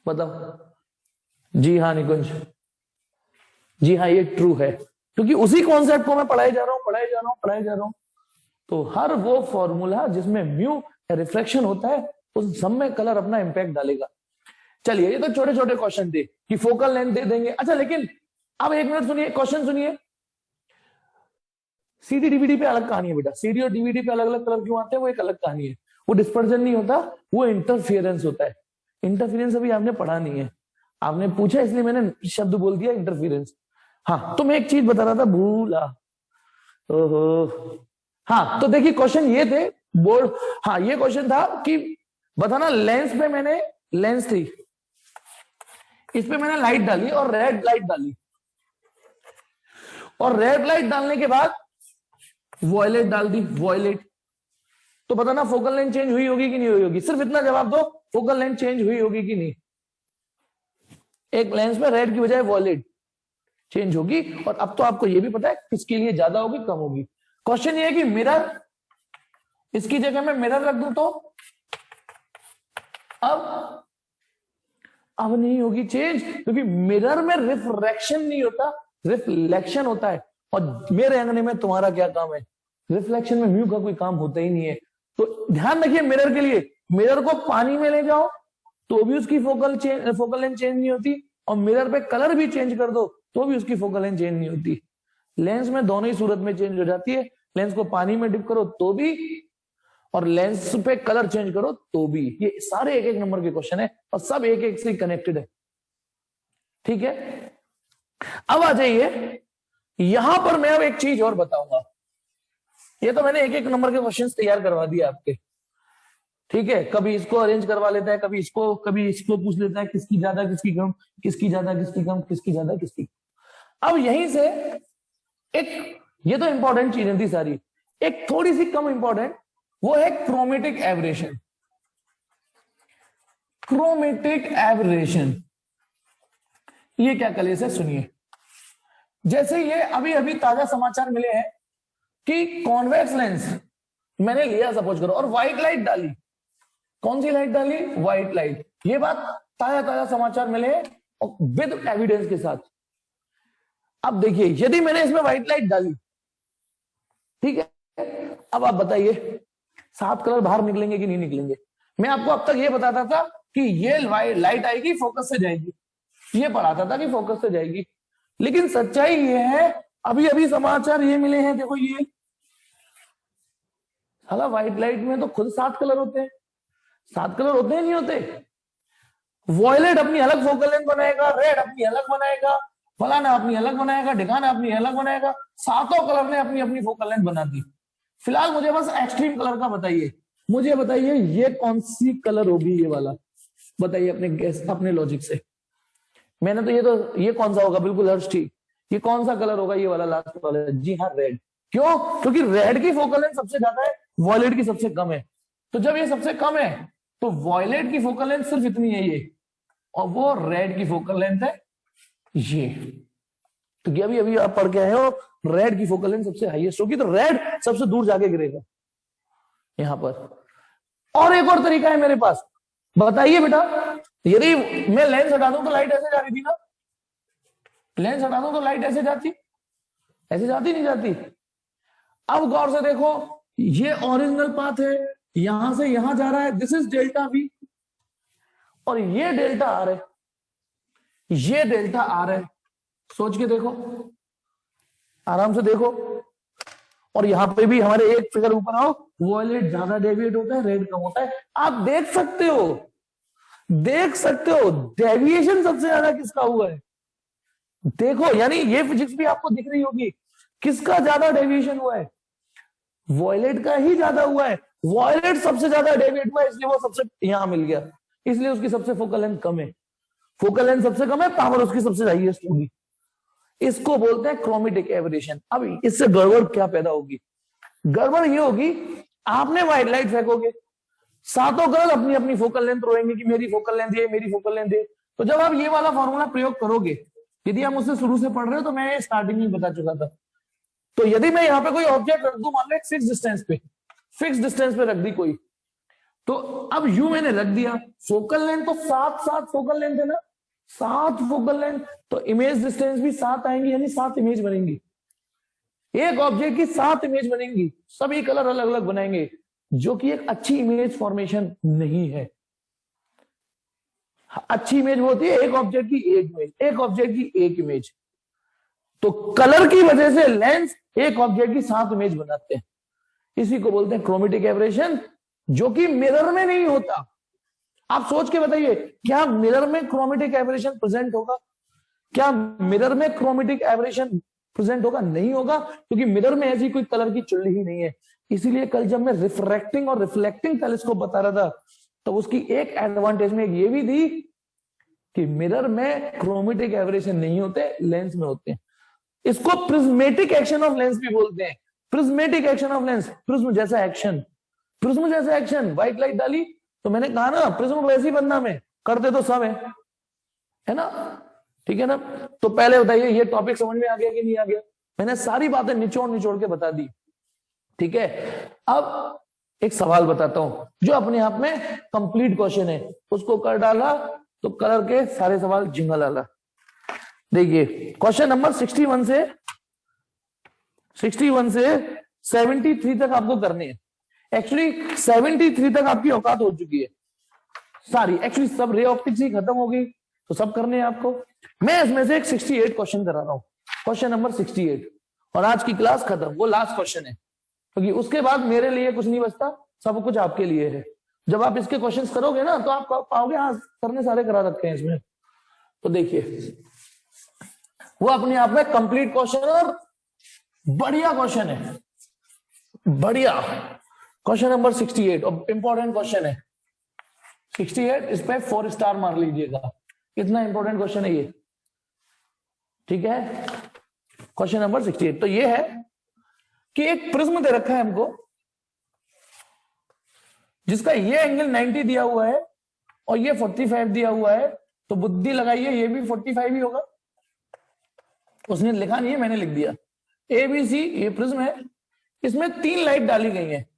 बताओ। जी हाँ निकुंज, जी हाँ ये ट्रू है, क्योंकि उसी कॉन्सेप्ट को मैं पढ़ाई जा रहा हूं। तो हर वो फॉर्मूला जिसमें म्यू रिफ्लेक्शन होता है उस सब में कलर अपना इंपैक्ट डालेगा। चलिए ये तो छोटे छोटे क्वेश्चन थे कि फोकल लेंथ दे देंगे। अच्छा लेकिन अब एक मिनट सुनिए, क्वेश्चन सुनिए। सीडी डीवीडी पे अलग कहानी है बेटा, सीडी और डीवीडी पे अलग अलग कलर क्यों आते हैं वो एक अलग कहानी है। वो डिस्पर्जन नहीं होता, वो इंटरफियरेंस होता है। इंटरफियरेंस अभी आपने पढ़ा नहीं है, आपने पूछा इसलिए मैंने शब्द बोल दिया इंटरफियरेंस। हाँ तो मैं एक चीज बता रहा था, भूला। ओहो, हाँ तो देखिए क्वेश्चन ये थे बोर्ड। हाँ ये क्वेश्चन था कि बताना लेंस पे मैंने, लेंस थी इस पे मैंने लाइट डाली और रेड लाइट डाली, और रेड लाइट डालने के बाद वॉयलेट डाल दी, वॉयलेट। तो बताना फोकल लेंथ चेंज हुई होगी कि नहीं हुई होगी? सिर्फ इतना जवाब दो, फोकल लेंथ चेंज हुई होगी कि नहीं? एक लेंस में रेड की बजाय वॉयलेट चेंज होगी। और अब तो आपको यह भी पता है किसके लिए ज्यादा होगी कम होगी। क्वेश्चन ये है कि मिरर, इसकी जगह मैं मिरर रख दूं तो अब नहीं होगी चेंज, क्योंकि मिरर में रिफ्रैक्शन नहीं होता, रिफ्लेक्शन होता है। और मेरे अंगने में तुम्हारा क्या काम है? रिफ्लेक्शन में म्यू का कोई काम होता ही नहीं है। तो ध्यान रखिए मिरर के लिए, मिरर को पानी में ले जाओ तो भी उसकी फोकल लेंथ चेंज नहीं होती, और मिरर पे कलर भी चेंज कर दो तो भी उसकी फोकल लेंथ चेंज नहीं होती। लेंस में दोनों ही सूरत में चेंज हो जाती है, लेंस को पानी में डिप करो तो भी, और लेंस पे कलर चेंज करो तो भी। ये सारे एक एक नंबर के क्वेश्चन है और सब एक एक से कनेक्टेड है, ठीक है। अब आ जाइए, यहां पर मैं अब एक चीज और बताऊंगा। ये तो मैंने एक एक नंबर के क्वेश्चंस तैयार करवा दिए आपके, ठीक है। कभी इसको अरेंज करवा लेता है, कभी इसको पूछ लेता है किसकी ज्यादा किसकी कम, किसकी ज्यादा किसकी कम, किसकी ज्यादा किसकी कम। अब यहीं से एक, ये तो इंपॉर्टेंट चीजें थी सारी, एक थोड़ी सी कम इंपॉर्टेंट, वो है क्रोमेटिक एवरेशन। क्रोमेटिक एवरेशन ये क्या कलेस है सुनिए। जैसे ये अभी अभी ताजा समाचार मिले हैं कि कॉन्वेक्स लेंस मैंने लिया सपोज करो और व्हाइट लाइट डाली। कौन सी लाइट डाली? White light. ये बात ताजा ताजा समाचार मिले हैं और विद एविडेंस के साथ। अब देखिए यदि मैंने इसमें व्हाइट लाइट डाली, ठीक है, अब आप बताइए 7 कलर बाहर निकलेंगे कि नहीं निकलेंगे? मैं आपको अब तक ये बताता था कि ये लाइट आएगी फोकस से जाएगी, ये पढ़ाता था कि फोकस से जाएगी, लेकिन सच्चाई ये है अभी अभी समाचार ये मिले हैं, देखो ये साला व्हाइट लाइट में तो खुद 7 कलर होते हैं। 7 कलर होते हैं नहीं होते? वॉयलेट अपनी अलग फोकल लेंथ बनाएगा, रेड अपनी अलग बनाएगा, फलाना अपनी अलग बनाएगा, ढिकाना अपनी अलग बनाएगा, सातों कलर ने अपनी अपनी फोकल लेंथ बना दी। फिलहाल मुझे बस एक्सट्रीम कलर का बताइए, मुझे बताइए ये कौन सी कलर होगी? ये वाला बताइए अपने गैस, अपने लॉजिक से। मैंने तो ये कौन सा होगा? बिल्कुल हर्ष ठीक। ये कौन सा कलर होगा? ये वाला लास्ट वाला। जी हाँ रेड। क्यों? क्योंकि रेड की फोकल लेंथ सबसे ज्यादा है, वॉयलेट की सबसे कम है। तो जब ये सबसे कम है तो वॉयलेट की फोकल लेंथ सिर्फ इतनी है ये, और वो रेड की फोकल लेंथ है ये। तो अभी अभी आप पढ़ के आए हो रेड की फोकल लेंथ सबसे हाईएस्ट होगी, तो रेड सबसे दूर जाके गिरेगा यहां पर। और एक और तरीका है मेरे पास, बताइए बेटा। यदि मैं लेंस हटा दूं तो लाइट ऐसे जा रही थी ना, लेंस हटा दूं तो लाइट ऐसे जाती, ऐसे जाती नहीं जाती? अब गौर से देखो, ये ओरिजिनल पाथ है, यहां से यहां जा रहा है, दिस इज डेल्टा वी, और ये डेल्टा आर है, ये डेल्टा आर है। सोच के देखो, आराम से देखो। और यहां पे भी हमारे एक फिगर ऊपर आओ, वॉयलेट ज्यादा डेविएट होता है, रेड कम होता है। आप देख सकते हो, देख सकते हो डेविएशन सबसे ज्यादा किसका हुआ है। देखो, यानी ये फिजिक्स भी आपको दिख रही होगी, किसका ज्यादा डेविएशन हुआ है? वॉयलेट का ही ज्यादा हुआ है। वॉयलेट सबसे ज्यादा डेविएट हुआ है, इसलिए वो सबसे यहां मिल गया, इसलिए उसकी सबसे फोकल लेंथ कम है। फोकल लेंथ सबसे कम है, पावर उसकी सबसे हाईएस्ट होगी। इसको बोलते हैं क्रोमेटिक एवरेशन। अब इससे गड़बड़ क्या पैदा होगी? गड़बड़ ये होगी, आपने व्हाइट लाइट फेंकोगे, सातों कलर अपनी अपनी फोकल लेंथ रोएंगे कि मेरी फोकल लेंथ है, मेरी फोकल लेंथ है। तो जब आप ये वाला फॉर्मूला प्रयोग करोगे, यदि आप मुझसे शुरू से पढ़ रहे हो तो मैं स्टार्टिंग में बता चुका था। तो यदि मैं यहाँ पे कोई ऑब्जेक्ट रख दूं, मान लो फिक्स डिस्टेंस पे रख दी कोई, तो अब यू मैंने रख दिया, फोकल लेंथ तो सात फोकल लेंथ है ना, 7 फोकल लेंथ, तो इमेज डिस्टेंस भी 7 आएंगी, यानी 7 इमेज बनेंगी। एक ऑब्जेक्ट की 7 इमेज बनेंगी, सभी कलर अलग अलग बनाएंगे, जो कि एक अच्छी इमेज फॉर्मेशन नहीं है। अच्छी इमेज वो होती है एक ऑब्जेक्ट की एक इमेज, एक ऑब्जेक्ट की एक इमेज। तो कलर की वजह से लेंस एक ऑब्जेक्ट की 7 इमेज बनाते हैं, इसी को बोलते हैं क्रोमेटिक एबरेशन, जो कि मिरर में नहीं होता। आप सोच के बताइए, क्या मिरर में क्रोमेटिक एबरेशन प्रेजेंट होगा? क्या मिरर में क्रोमेटिक एबरेशन प्रेजेंट होगा? नहीं होगा, क्योंकि मिरर में ऐसी कोई कलर की चुल्ली ही नहीं है। इसीलिए कल जब मैं रिफ्रैक्टिंग और रिफ्लेक्टिंग टेलीस्कोप बता रहा था, तो उसकी एक एडवांटेज में ये भी थी कि मिरर में क्रोमेटिक एबरेशन नहीं होते, लेंस में होते हैं। इसको प्रिज्मेटिक एक्शन ऑफ लेंस भी बोलते हैं। Prismatic action of lens, prism जैसा एक्शन, प्रिज्म जैसा एक्शन। व्हाइट लाइट डाली तो मैंने कहा ना प्रिज्म वैसे ही बनना में करते तो सब है ना, ठीक है ना। तो पहले बताइए ये टॉपिक समझ में आ गया कि नहीं आ गया? मैंने सारी बातें निचोड़ निचोड़ के बता दी, ठीक है। अब एक सवाल बताता हूं जो अपने आप में कंप्लीट क्वेश्चन है, उसको कर डाला तो कलर के सारे सवाल जिंगल आला। देखिए क्वेश्चन नंबर 61 से 73 तक आपको करने हैं। एक्चुअली 73 तक आपकी औकात हो चुकी है सारी, एक्चुअली सब रे ऑप्टिक्स ही खत्म हो गई, तो सब करने हैं आपको। मैं इसमें से एक 68 क्वेश्चन करा रहा हूं, क्वेश्चन नंबर 68, और आज की क्लास खत्म। वो लास्ट क्वेश्चन है, क्योंकि उसके बाद मेरे लिए कुछ नहीं बचता, सब कुछ आपके लिए है। जब आप इसके क्वेश्चंस करोगे ना तो आप पाओगे हाँ करने सारे करा रखे हैं इसमें। तो देखिए वो अपने आप में कंप्लीट क्वेश्चन और बढ़िया क्वेश्चन है, बढ़िया। क्वेश्चन नंबर 68 और इंपॉर्टेंट क्वेश्चन है 68, इस पे 4 स्टार मार लीजिएगा, इतना इंपॉर्टेंट क्वेश्चन है ये, ठीक है। क्वेश्चन नंबर 68 तो ये है कि एक प्रिज्म दे रखा है हमको, जिसका ये एंगल 90 दिया हुआ है और ये 45 दिया हुआ है, तो बुद्धि लगाइए ये भी 45 ही होगा। उसने लिखा नहीं है, मैंने लिख दिया। ABC ये प्रिज्म है, इसमें 3 लाइट डाली गई है।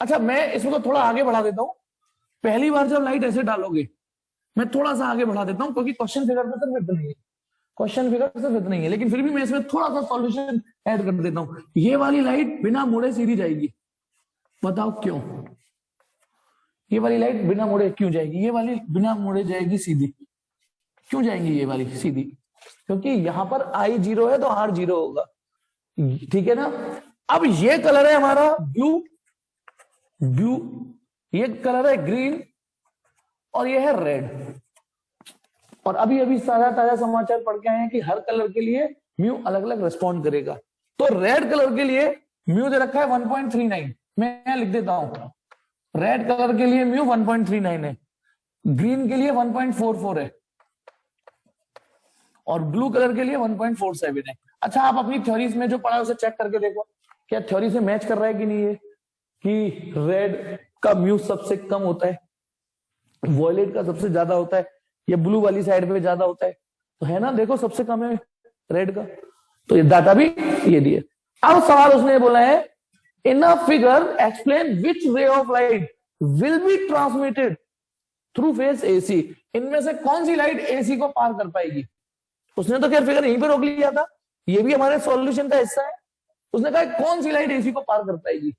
अच्छा मैं इसमें को थोड़ा आगे बढ़ा देता हूं। पहली बार जब लाइट ऐसे डालोगे, मैं थोड़ा सा आगे बढ़ा देता हूं, क्योंकि क्वेश्चन फिगर में सिर्फ इतना ही है, क्वेश्चन फिगर सिर्फ इतना ही है, लेकिन फिर भी मैं इसमें थोड़ा सा सॉल्यूशन ऐड कर देता हूं। ये वाली लाइट बिना मुड़े सीधी जाएगी, बताओ क्यों? ये वाली लाइट बिना मुड़े क्यों जाएगी? ये वाली बिना मुड़े जाएगी सीधी, क्यों जाएंगी ये वाली सीधी? क्योंकि यहां पर I 0 है तो R 0 होगा, ठीक है ना। अब ये कलर है हमारा ब्लू, ये कलर है ग्रीन, और ये है रेड। और अभी अभी ताजा ताजा समाचार पढ़ के आए हैं कि हर कलर के लिए म्यू अलग अलग रिस्पॉन्ड करेगा। तो रेड कलर के लिए म्यू दे रखा है 1.39, मैं लिख देता हूं। रेड कलर के लिए म्यू 1.39 है, ग्रीन के लिए 1.44 है, और ब्लू कलर के लिए 1.47 है। अच्छा आप अपनी थ्योरीज में जो पढ़ा है उसे चेक करके देखो, क्या थ्योरी से मैच कर रहा है कि नहीं है, कि रेड का म्यू सबसे कम होता है, वॉयलेट का सबसे ज्यादा होता है, या ब्लू वाली साइड पे ज्यादा होता है, तो है ना, देखो सबसे कम है रेड का। तो ये डाटा भी ये दिए। अब सवाल उसने बोला है इन a figure explain which ray of light will be transmitted through face AC। इनमें से कौन सी लाइट AC को पार कर पाएगी? उसने तो खैर फिगर यहीं पे रोक लिया था, ये भी हमारे सॉल्यूशन का हिस्सा है। उसने कहा कौन सी लाइट AC को पार कर पाएगी।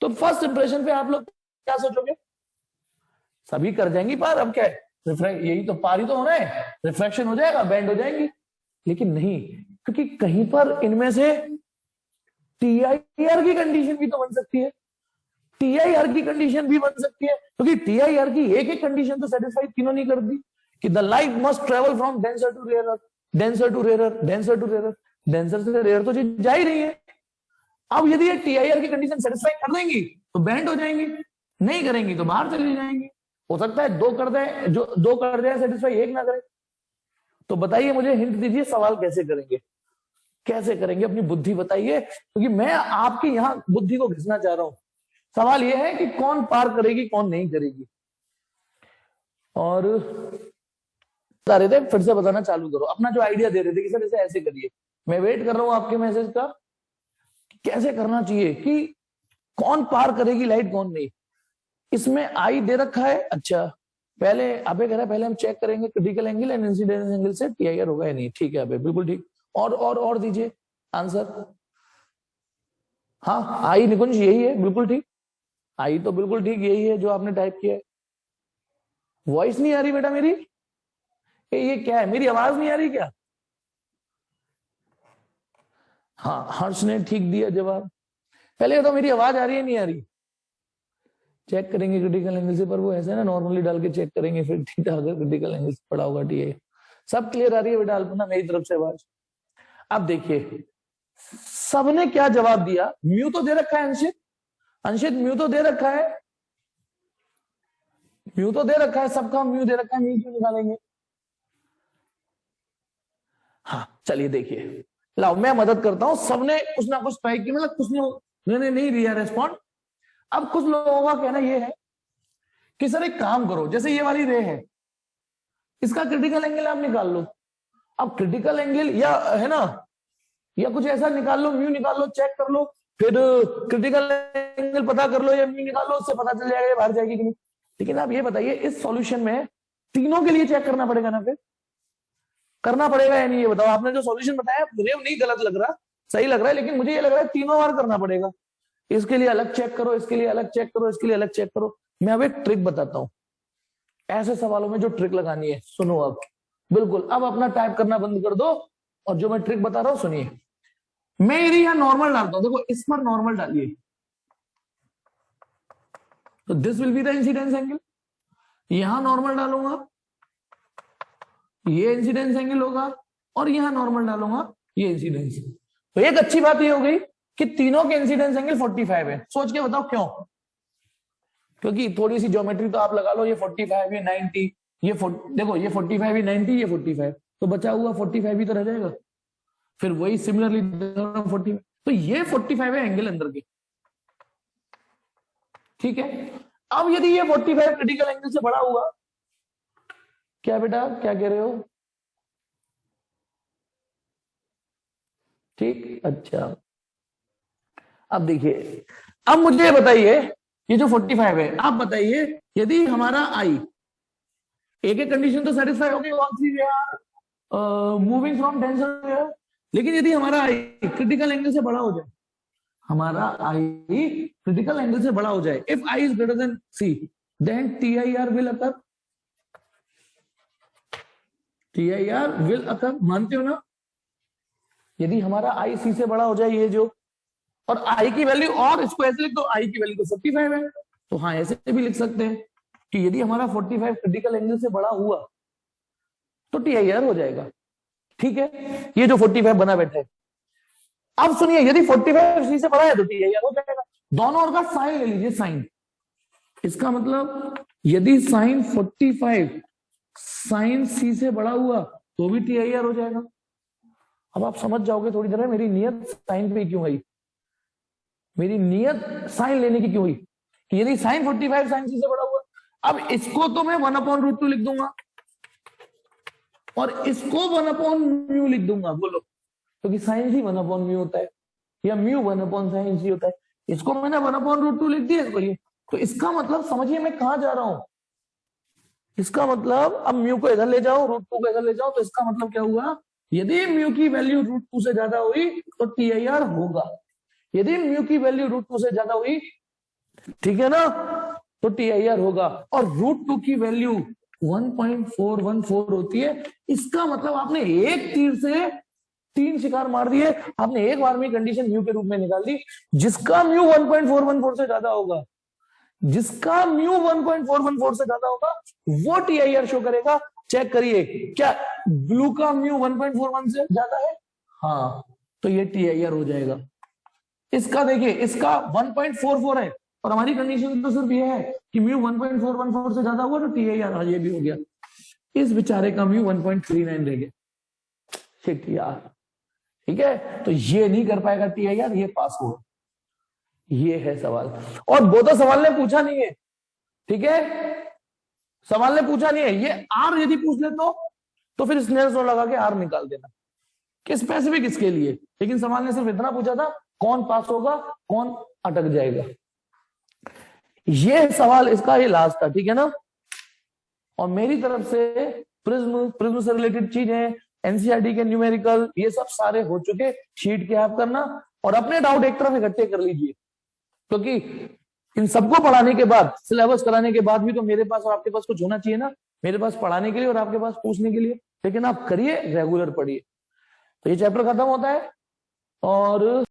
तो फर्स्ट इंप्रेशन पे आप लोग क्या सोचोगे? सभी कर जाएंगी पार, अब क्या है, यही तो पार ही तो होना है, रिफ्रैक्शन हो जाएगा, बैंड हो जाएंगी। लेकिन नहीं, क्योंकि कहीं पर इनमें से TIR की कंडीशन भी तो बन सकती है, TIR की कंडीशन भी बन सकती है, क्योंकि TIR की एक एक कंडीशन तो सेटिस्फाई तीनों नहीं करती, कि the light must travel from denser to rare, denser to rare, denser to rare, denser से रेयर तो जा ही रही है। अब यदि ये TIR की कंडीशन सेटिस्फाई कर देंगी तो बैंड हो जाएंगी, नहीं करेंगी तो बाहर चली जाएंगी। हो सकता है दो कर दे, जो दो कर दे सेटिस्फाई, एक ना करे। तो बताइए मुझे, हिंट दीजिए, सवाल कैसे करेंगे, कैसे करेंगे, अपनी बुद्धि बताइए, क्योंकि मैं आपकी यहां बुद्धि को घिसना चाह रहा हूं। सवाल यह है कि कौन पार करेगी कौन नहीं करेगी। और बता रहे थे, फिर से बताना चालू करो, अपना जो आइडिया दे रहे थे कि सर इसे ऐसे करिए। मैं वेट कर रहा हूं आपके मैसेज का, कैसे करना चाहिए, कि कौन पार करेगी लाइट कौन नहीं। इसमें I दे रखा है, अच्छा पहले अबे कह रहा है पहले हम चेक करेंगे critical angle and incidence angle से टीआईआर होगा या नहीं। ठीक है अबे, बिल्कुल ठीक। और दीजिए आंसर। हाँ आई निकुंज यही है, बिल्कुल ठीक। आई तो बिल्कुल ठीक यही है जो आपने टाइप किया है। वॉइस नहीं आ रही बेटा मेरी? ये क्या है, मेरी आवाज नहीं आ रही क्या? हाँ हर्ष ने ठीक दिया जवाब। पहले तो मेरी आवाज आ रही है नहीं आ रही? चेक करेंगे क्रिटिकल एंगल से, पर वो ऐसे ना नॉर्मली डाल के चेक करेंगे फिर थीटा अगर क्रिटिकल एंगल से पड़ा होगा टीए। सब क्लियर आ रही है बेटा अल्पना मेरी तरफ से आवाज? अब देखिए सबने क्या जवाब दिया। म्यू तो दे रखा है अंशित, अंशित म्यू तो दे रखा है, म्यू तो दे रखा है, सबका म्यू दे रखा है, म्यू क्यों निकालेंगे? हाँ चलिए देखिए, लाओ मैं मदद करता हूं। सबने कुछ ना कुछ ट्राई किया, मतलब कुछ ने नहीं दिया रेस्पॉन्ड। अब कुछ लोगों का कहना यह है कि सर एक काम करो, जैसे ये वाली रे है इसका क्रिटिकल एंगल आप निकाल लो। अब क्रिटिकल एंगल या है ना, या कुछ ऐसा निकाल लो, म्यू निकाल लो, चेक कर लो, फिर क्रिटिकल एंगल पता कर लो या म्यू निकाल लो, उससे पता चल जाएगा बाहर जाएगी कि नहीं। लेकिन आप ये बताइए इस सॉल्यूशन में तीनों के लिए चेक करना पड़ेगा ना, फिर करना पड़ेगा या नहीं ये बताओ। आपने जो सॉल्यूशन बताया मुझे नहीं गलत लग रहा, सही लग रहा है, लेकिन मुझे ये लग रहा है तीनों बार करना पड़ेगा। इसके लिए अलग चेक करो, इसके लिए अलग चेक करो, इसके लिए अलग चेक करो। मैं अब एक ट्रिक बताता हूं ऐसे सवालों में जो ट्रिक लगानी है, सुनो अब बिल्कुल। अब अपना टाइप करना बंद कर दो और जो मैं ट्रिक बता रहा हूं सुनिए। मैं यदि यहां नॉर्मल डालता हूं, देखो इस पर नॉर्मल डालिए तो this will be the incidence angle. यहां नॉर्मल डालूंगा ये इंसिडेंस एंगल होगा, और यहां नॉर्मल डालूंगा ये इंसिडेंस। तो एक अच्छी बात ये हो गई कि तीनों के इंसिडेंस एंगल 45 है। सोच के बताओ क्यों? क्योंकि थोड़ी सी ज्योमेट्री तो आप लगा लो, ये 45 ये 90 ये देखो ये 45 ये 90 ये 45, तो बचा हुआ 45 ही तो रह जाएगा। फिर वही सिमिलरली 45, तो ये 45 है एंगल अंदर के। ठीक है, अब यदि ये 45 क्रिटिकल एंगल से बड़ा हुआ, क्या बेटा क्या कह रहे हो? ठीक, अच्छा अब देखिए, अब मुझे बताइए ये जो 45 है, आप बताइए यदि हमारा आई एक एक कंडीशन तो सेटिस्फाई हो गई, all three moving from tension, लेकिन यदि हमारा आई क्रिटिकल एंगल से बड़ा हो जाए, हमारा आई क्रिटिकल एंगल से बड़ा हो जाए, if I is greater than C then TIR will occur, TIR will occur, मानते हो ना? यदि हमारा आई सी से बड़ा हो जाए ये जो, और आई की वैल्यू, और इसको ऐसे लिख दो आई की वैल्यू तो 45 है, तो हाँ ऐसे भी लिख सकते हैं कि यदि हमारा 45 क्रिटिकल एंगल से बड़ा हुआ तो टीआईआर हो जाएगा। ठीक है, ये जो 45 बना बैठा है। अब सुनिए यदि 45 सी से बड़ा है तो टीआईआर हो जाएगा। दोनों ओर का साइन ले लीजिए, साइन। इसका मतलब यदि साइन 45 साइन सी से बड़ा हुआ तो भी टीआईआर हो जाएगा। अब आप समझ जाओगे थोड़ी देर में मेरी नियत साइन पे क्यों आई, मेरी नियत साइन लेने की क्यों हुई कि यदि साइन 45 साइन सी से बड़ा हुआ। अब इसको तो मैं 1/√2 लिख दूंगा और इसको 1/μ लिख दूंगा, बोलो, क्योंकि साइन सी 1/μ होता है या म्यू 1/sin सी होता है। इसको मैंने 1/√2 लिख दिया इसको ये, तो इसका मतलब समझिए मैं कहां जा रहा हूं। इसका मतलब अब म्यू को इधर ले जाओ, √2 को इधर ले जाओ, तो इसका मतलब क्या हुआ, यदि म्यू की वैल्यू √2 से ज्यादा हुई तो टीआईआर होगा। यदि म्यू की वैल्यू √2 से ज्यादा हुई, ठीक है ना, तो टीआईआर होगा। और √2 की वैल्यू 1.414 होती है। इसका मतलब आपने एक तीर से 3 शिकार मार दिए। आपने एक बार में कंडीशन म्यू के रूप में निकाल दी। जिसका म्यू 1.414 से ज्यादा होगा, जिसका म्यू 1.414 से ज्यादा होगा वो टीआईआर शो करेगा। चेक करिए क्या ब्लू का म्यू 1.41 से ज्यादा है? हाँ, तो ये टीआईआर हो जाएगा। इसका देखिए, इसका 1.44 है और हमारी कंडीशन तो सिर्फ ये है कि म्यू 1.414 से ज्यादा हुआ तो टीआईआर, ये भी हो गया। इस बेचारे का म्यू 1.39 रह गया। शिट यार, ठीक है, तो ये नहीं कर पाएगा टीआईआर, ये पास होगा। ये है सवाल। और वो तो सवाल ने पूछा नहीं है, ठीक है, सवाल ने पूछा नहीं है। ये आर यदि पूछ ले तो फिर स्नेल्स लॉ लगा के आर निकाल देना कि स्पेसिफिक इसके लिए। लेकिन सवाल ने सिर्फ इतना पूछा था कौन पास होगा कौन अटक जाएगा। ये सवाल इसका ये लास्ट था, ठीक है ना। और मेरी तरफ से प्रिज्म, प्रिज्म से रिलेटेड चीजें, एनसीईआरटी के न्यूमेरिकल, ये सब सारे हो चुके। शीट के आप करना और अपने डाउट एक तरफ इकट्ठे कर लीजिए, क्योंकि इन सबको पढ़ाने के बाद, सिलेबस कराने के बाद भी तो मेरे पास और आपके पास कुछ होना चाहिए ना, मेरे पास पढ़ाने के लिए और आपके पास पूछने के लिए। लेकिन आप करिए, रेगुलर पढ़िए। तो ये चैप्टर खत्म होता है और